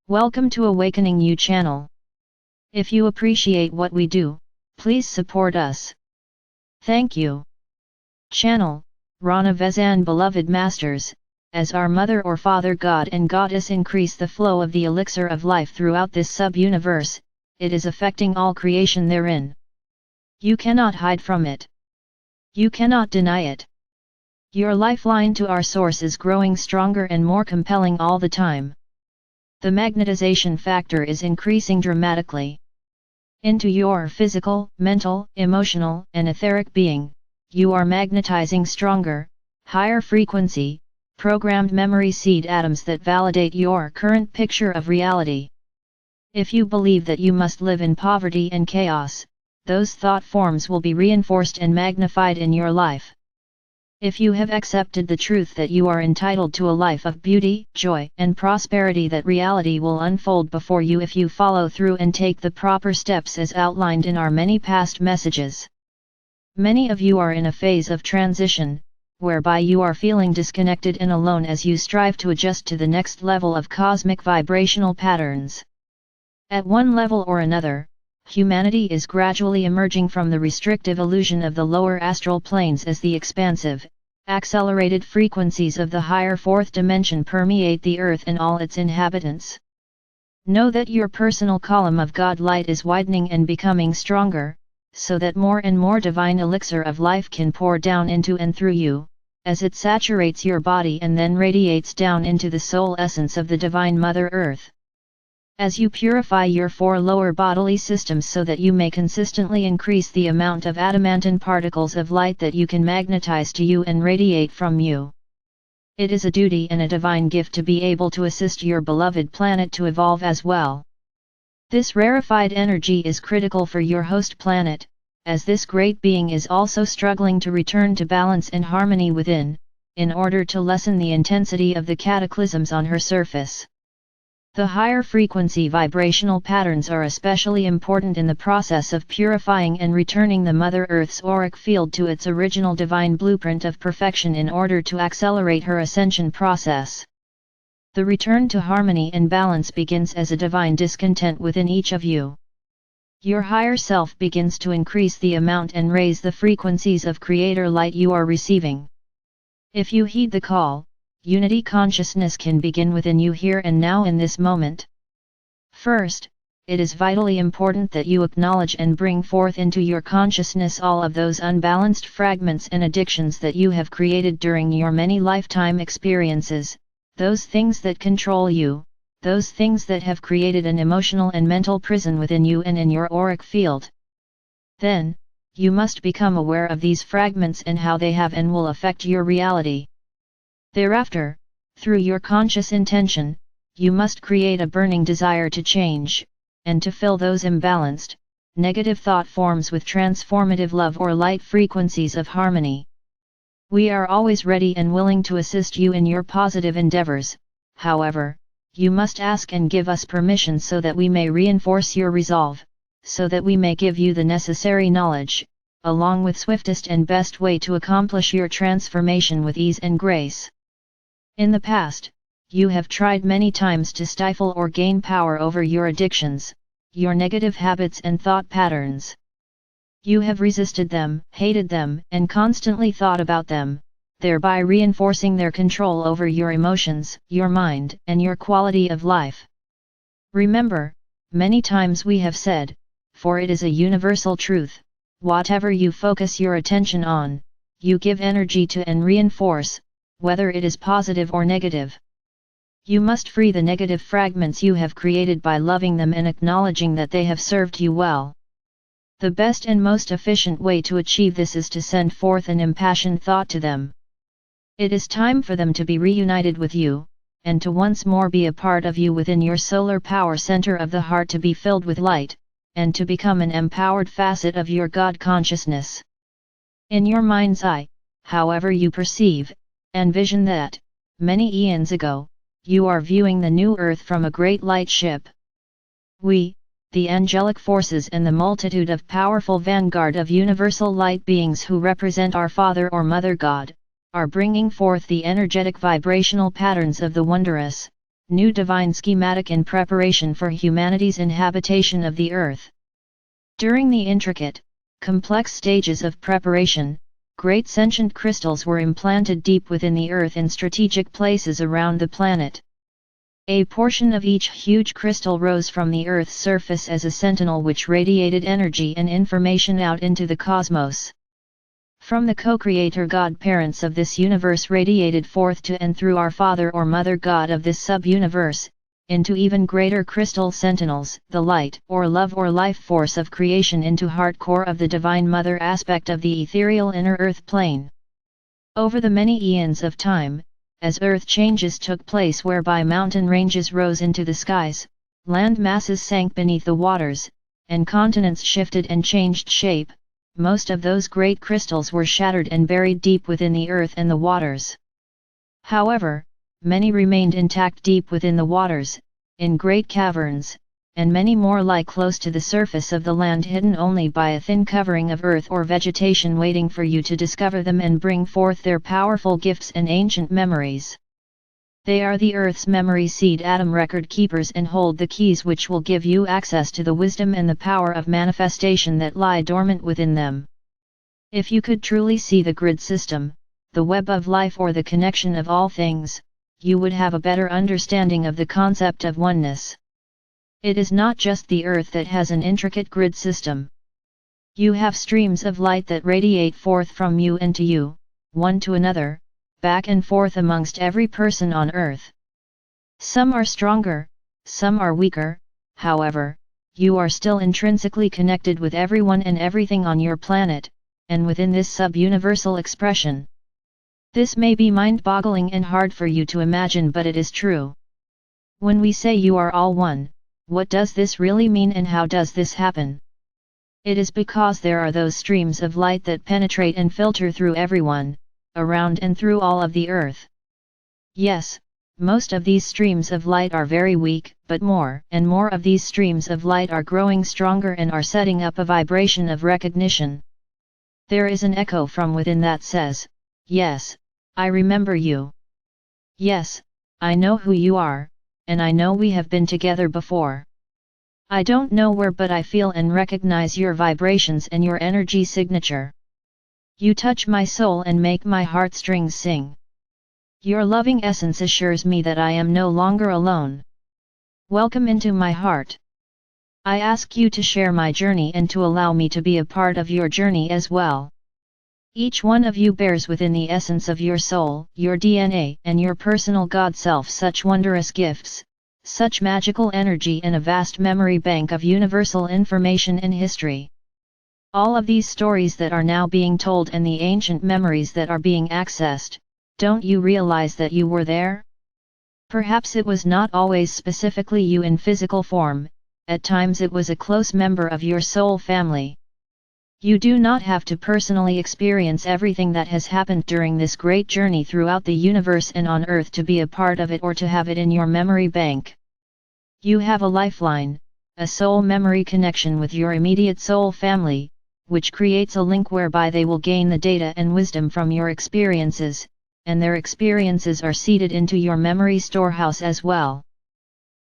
Welcome to Awakening You channel. If you appreciate what we do, please support us. Thank you. Channel, Rana Vezan Beloved Masters, as our Mother or Father God and Goddess increase the flow of the elixir of life throughout this sub-universe, it is affecting all creation therein. You cannot hide from it. You cannot deny it. Your lifeline to our source is growing stronger and more compelling all the time. The magnetization factor is increasing dramatically. Into your physical, mental, emotional, and etheric being, you are magnetizing stronger, higher frequency, programmed memory seed atoms that validate your current picture of reality. If you believe that you must live in poverty and chaos, those thought forms will be reinforced and magnified in your life. If you have accepted the truth that you are entitled to a life of beauty, joy, and prosperity, that reality will unfold before you if you follow through and take the proper steps as outlined in our many past messages. Many of you are in a phase of transition, whereby you are feeling disconnected and alone as you strive to adjust to the next level of cosmic vibrational patterns. At one level or another, humanity is gradually emerging from the restrictive illusion of the lower astral planes as the expansive, accelerated frequencies of the higher fourth dimension permeate the earth and all its inhabitants. Know that your personal column of God light is widening and becoming stronger, so that more and more divine elixir of life can pour down into and through you, as it saturates your body and then radiates down into the soul essence of the Divine Mother Earth. As you purify your four lower bodily systems so that you may consistently increase the amount of adamantine particles of light that you can magnetize to you and radiate from you. It is a duty and a divine gift to be able to assist your beloved planet to evolve as well. This rarefied energy is critical for your host planet, as this great being is also struggling to return to balance and harmony within, in order to lessen the intensity of the cataclysms on her surface. The higher frequency vibrational patterns are especially important in the process of purifying and returning the Mother Earth's auric field to its original divine blueprint of perfection in order to accelerate her ascension process. The return to harmony and balance begins as a divine discontent within each of you. Your higher self begins to increase the amount and raise the frequencies of Creator light you are receiving. If you heed the call, unity consciousness can begin within you here and now in this moment. First, it is vitally important that you acknowledge and bring forth into your consciousness all of those unbalanced fragments and addictions that you have created during your many lifetime experiences, those things that control you, those things that have created an emotional and mental prison within you and in your auric field. Then, you must become aware of these fragments and how they have and will affect your reality. Thereafter, through your conscious intention, you must create a burning desire to change, and to fill those imbalanced, negative thought forms with transformative love or light frequencies of harmony. We are always ready and willing to assist you in your positive endeavors, however, you must ask and give us permission so that we may reinforce your resolve, so that we may give you the necessary knowledge, along with swiftest and best way to accomplish your transformation with ease and grace. In the past, you have tried many times to stifle or gain power over your addictions, your negative habits and thought patterns. You have resisted them, hated them, and constantly thought about them, thereby reinforcing their control over your emotions, your mind, and your quality of life. Remember, many times we have said, for it is a universal truth, whatever you focus your attention on, you give energy to and reinforce, whether it is positive or negative. You must free the negative fragments you have created by loving them and acknowledging that they have served you well. The best and most efficient way to achieve this is to send forth an impassioned thought to them. It is time for them to be reunited with you, and to once more be a part of you within your solar power center of the heart, to be filled with light, and to become an empowered facet of your God consciousness. In your mind's eye, however you perceive, envision that, many eons ago, you are viewing the new earth from a great light ship. We, the angelic forces and the multitude of powerful vanguard of universal light beings who represent our Father or Mother God, are bringing forth the energetic vibrational patterns of the wondrous, new divine schematic in preparation for humanity's inhabitation of the earth. During the intricate, complex stages of preparation, great sentient crystals were implanted deep within the earth in strategic places around the planet. A portion of each huge crystal rose from the Earth's surface as a sentinel which radiated energy and information out into the cosmos. From the co-creator God-parents of this universe radiated forth to and through our Father or Mother God of this sub-universe, into even greater crystal sentinels, the light or love or life force of creation into heart core of the Divine Mother aspect of the ethereal inner earth plane. Over the many eons of time, as earth changes took place whereby mountain ranges rose into the skies, land masses sank beneath the waters, and continents shifted and changed shape, most of those great crystals were shattered and buried deep within the earth and the waters. However, many remained intact deep within the waters, in great caverns, and many more lie close to the surface of the land hidden only by a thin covering of earth or vegetation waiting for you to discover them and bring forth their powerful gifts and ancient memories. They are the earth's memory seed atom record keepers and hold the keys which will give you access to the wisdom and the power of manifestation that lie dormant within them. If you could truly see the grid system, the web of life or the connection of all things, you would have a better understanding of the concept of oneness. It is not just the earth that has an intricate grid system. You have streams of light that radiate forth from you and to you, one to another, back and forth amongst every person on earth. Some are stronger, some are weaker, however, you are still intrinsically connected with everyone and everything on your planet, and within this sub-universal expression. This may be mind-boggling and hard for you to imagine, but it is true. When we say you are all one, what does this really mean and how does this happen? It is because there are those streams of light that penetrate and filter through everyone, around and through all of the earth. Yes, most of these streams of light are very weak, but more and more of these streams of light are growing stronger and are setting up a vibration of recognition. There is an echo from within that says, "Yes, I remember you. Yes, I know who you are, and I know we have been together before. I don't know where, but I feel and recognize your vibrations and your energy signature. You touch my soul and make my heartstrings sing. Your loving essence assures me that I am no longer alone. Welcome into my heart. I ask you to share my journey and to allow me to be a part of your journey as well. Each one of you bears within the essence of your soul, your DNA, and your personal God self such wondrous gifts, such magical energy and a vast memory bank of universal information and history. All of these stories that are now being told and the ancient memories that are being accessed, don't you realize that you were there? Perhaps it was not always specifically you in physical form, at times it was a close member of your soul family. You do not have to personally experience everything that has happened during this great journey throughout the universe and on Earth to be a part of it or to have it in your memory bank. You have a lifeline, a soul memory connection with your immediate soul family, which creates a link whereby they will gain the data and wisdom from your experiences, and their experiences are seeded into your memory storehouse as well.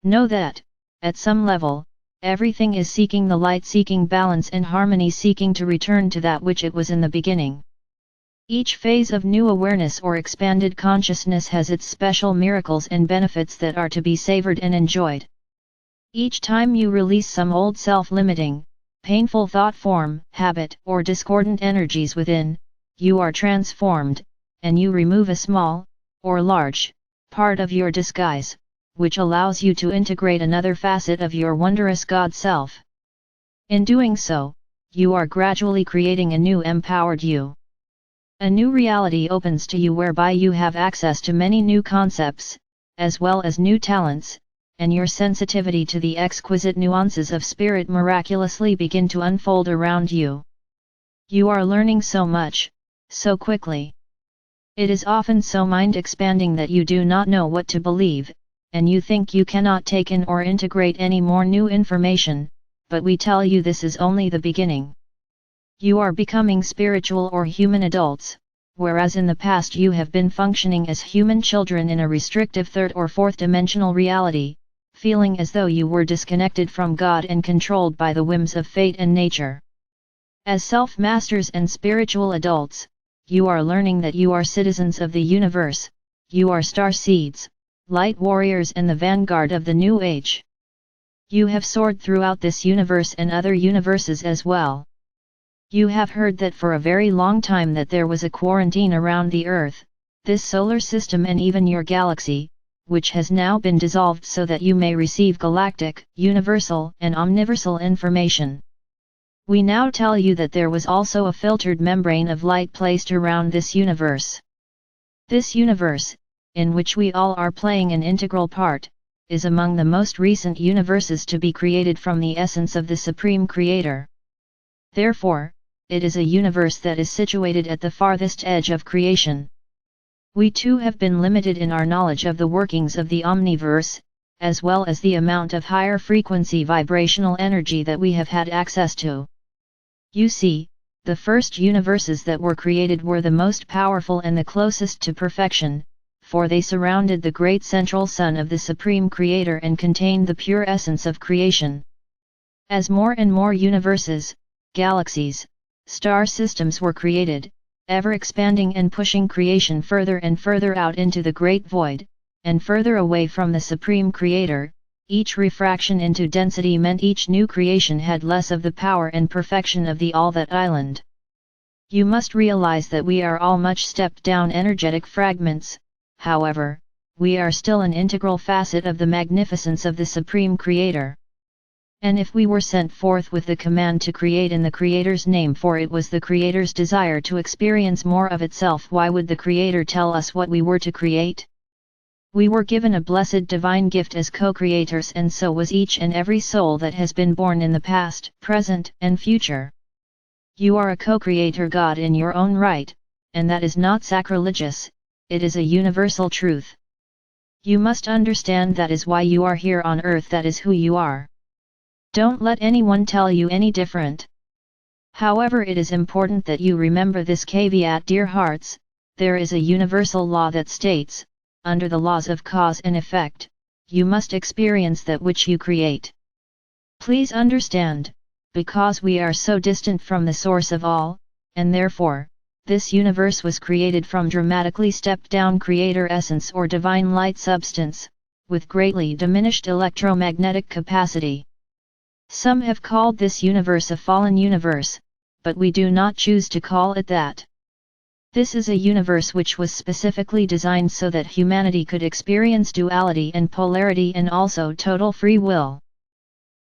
Know that, at some level, everything is seeking the light, seeking balance and harmony, seeking to return to that which it was in the beginning. Each phase of new awareness or expanded consciousness has its special miracles and benefits that are to be savored and enjoyed. Each time you release some old self-limiting, painful thought form, habit, or discordant energies within, you are transformed, and you remove a small, or large, part of your disguise, which allows you to integrate another facet of your wondrous God self. In doing so, you are gradually creating a new empowered you. A new reality opens to you whereby you have access to many new concepts, as well as new talents, and your sensitivity to the exquisite nuances of spirit miraculously begin to unfold around you. You are learning so much, so quickly. It is often so mind-expanding that you do not know what to believe, and you think you cannot take in or integrate any more new information, but we tell you this is only the beginning. You are becoming spiritual or human adults, whereas in the past you have been functioning as human children in a restrictive third or fourth dimensional reality, feeling as though you were disconnected from God and controlled by the whims of fate and nature. As self-masters and spiritual adults, you are learning that you are citizens of the universe, you are star seeds, light warriors and the vanguard of the new age. You have soared throughout this universe and other universes as well. You have heard that for a very long time that there was a quarantine around the Earth, this solar system and even your galaxy, which has now been dissolved so that you may receive galactic, universal and omniversal information. We now tell you that there was also a filtered membrane of light placed around this universe. This universe, in which we all are playing an integral part, is among the most recent universes to be created from the essence of the Supreme Creator. Therefore, it is a universe that is situated at the farthest edge of creation. We too have been limited in our knowledge of the workings of the omniverse, as well as the amount of higher frequency vibrational energy that we have had access to. You see, the first universes that were created were the most powerful and the closest to perfection, for they surrounded the great central sun of the Supreme Creator and contained the pure essence of creation. As more and more universes, galaxies, star systems were created, ever expanding and pushing creation further and further out into the great void, and further away from the Supreme Creator, each refraction into density meant each new creation had less of the power and perfection of the all that island. You must realize that we are all much stepped down energetic fragments, however, we are still an integral facet of the magnificence of the Supreme Creator. And if we were sent forth with the command to create in the Creator's name, for it was the Creator's desire to experience more of itself, why would the Creator tell us what we were to create? We were given a blessed divine gift as co-creators, and so was each and every soul that has been born in the past, present, and future. You are a co-creator God in your own right, and that is not sacrilegious, it is a universal truth. You must understand that is why you are here on earth, that is who you are. Don't let anyone tell you any different. However, it is important that you remember this caveat, dear hearts. There is a universal law that states, under the laws of cause and effect, you must experience that which you create. Please understand, because we are so distant from the source of all, and therefore, this universe was created from dramatically stepped down creator essence or divine light substance, with greatly diminished electromagnetic capacity. Some have called this universe a fallen universe, but we do not choose to call it that. This is a universe which was specifically designed so that humanity could experience duality and polarity and also total free will.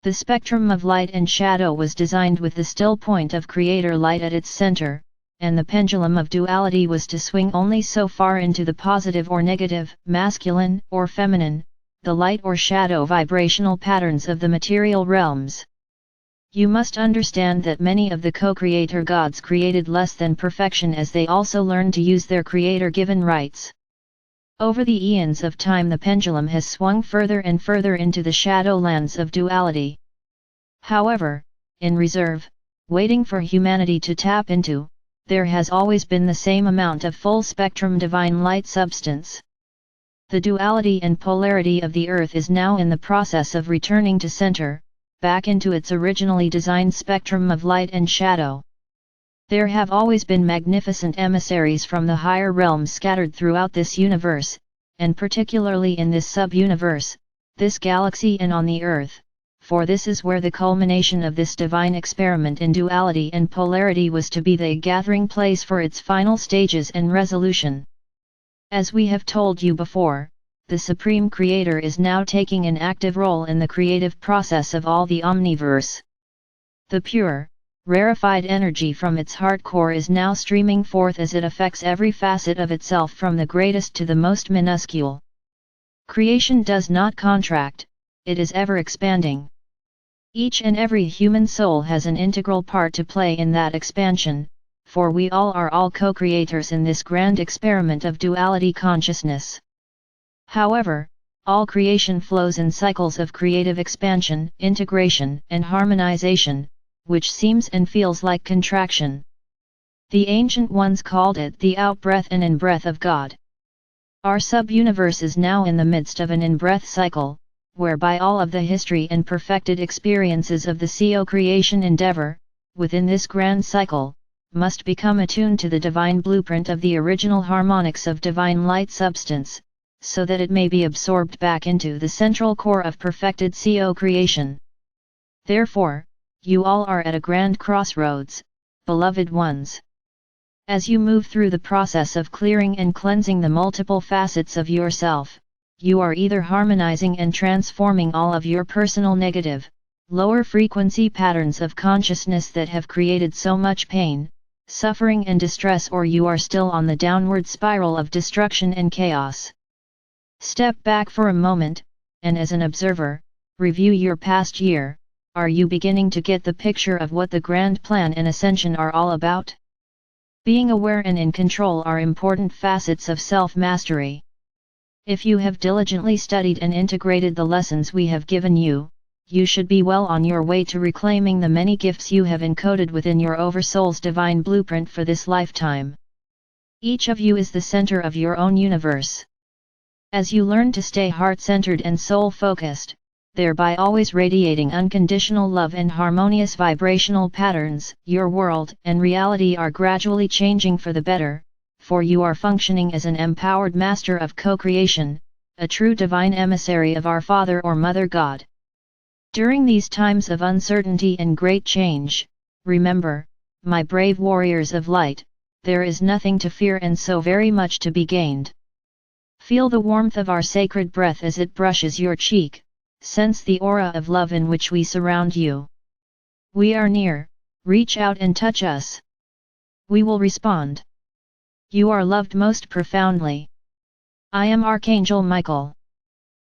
The spectrum of light and shadow was designed with the still point of creator light at its center, and the pendulum of duality was to swing only so far into the positive or negative, masculine or feminine, the light or shadow vibrational patterns of the material realms. You must understand that many of the co-creator gods created less than perfection as they also learned to use their creator-given rights. Over the eons of time the pendulum has swung further and further into the shadowlands of duality. However, in reserve, waiting for humanity to tap into, there has always been the same amount of full-spectrum divine light substance. The duality and polarity of the earth is now in the process of returning to center, back into its originally designed spectrum of light and shadow. There have always been magnificent emissaries from the higher realms scattered throughout this universe, and particularly in this sub-universe, this galaxy and on the earth, for this is where the culmination of this divine experiment in duality and polarity was to be the gathering place for its final stages and resolution. As we have told you before, the Supreme Creator is now taking an active role in the creative process of all the omniverse. The pure, rarefied energy from its heart core is now streaming forth as it affects every facet of itself from the greatest to the most minuscule. Creation does not contract, it is ever expanding. Each and every human soul has an integral part to play in that expansion, for we all are all co-creators in this grand experiment of duality consciousness. However, all creation flows in cycles of creative expansion, integration, and harmonization, which seems and feels like contraction. The ancient ones called it the out-breath and in-breath of God. Our sub-universe is now in the midst of an in-breath cycle, whereby all of the history and perfected experiences of the co-creation endeavor, within this grand cycle, must become attuned to the divine blueprint of the original harmonics of divine light substance, so that it may be absorbed back into the central core of perfected co-creation. Therefore, you all are at a grand crossroads, beloved ones. As you move through the process of clearing and cleansing the multiple facets of yourself, you are either harmonizing and transforming all of your personal negative, lower frequency patterns of consciousness that have created so much pain, suffering and distress, or you are still on the downward spiral of destruction and chaos. Step back for a moment, and as an observer, review your past year. Are you beginning to get the picture of what the grand plan and ascension are all about? Being aware and in control are important facets of self-mastery. If you have diligently studied and integrated the lessons we have given you, you should be well on your way to reclaiming the many gifts you have encoded within your Oversoul's divine blueprint for this lifetime. Each of you is the center of your own universe. As you learn to stay heart-centered and soul-focused, thereby always radiating unconditional love and harmonious vibrational patterns, your world and reality are gradually changing for the better, for you are functioning as an empowered master of co-creation, a true divine emissary of our Father or Mother God. During these times of uncertainty and great change, remember, my brave warriors of light, there is nothing to fear and so very much to be gained. Feel the warmth of our sacred breath as it brushes your cheek. Sense the aura of love in which we surround you. We are near, reach out and touch us. We will respond. You are loved most profoundly. I am Archangel Michael.